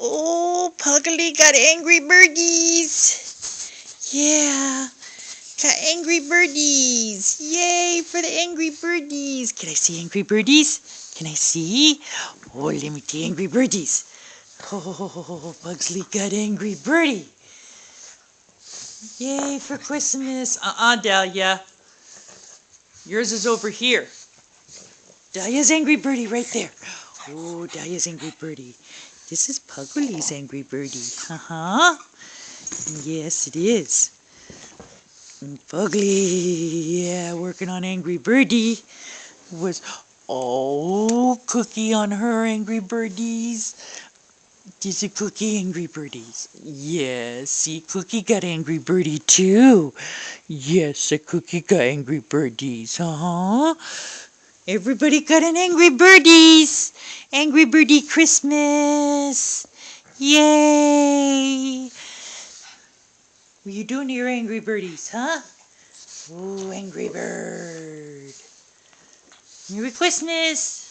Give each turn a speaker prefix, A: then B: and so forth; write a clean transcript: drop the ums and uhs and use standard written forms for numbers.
A: Oh, Puggy got angry birdies. Yeah, got angry birdies. Yay for the angry birdies. Can I see angry birdies? Can I see? Oh, let me see angry birdies. Oh, Pugsley got angry birdie. Yay for Christmas. Dahlia. Yours is over here. Dahlia's angry birdie right there. Oh, Dahlia's angry birdie. This is Pugsley's angry birdie. Yes, it is. Pugly, yeah, working on angry birdie. Was Cookie on her angry birdies. This is Cookie angry birdies. Yes, see, Cookie got angry birdie too. Yes, a Cookie got angry birdies. Everybody got an angry birdies. Angry birdie Christmas. Yay. What you doing to your angry birdies, huh? Ooh, angry bird. Merry Christmas.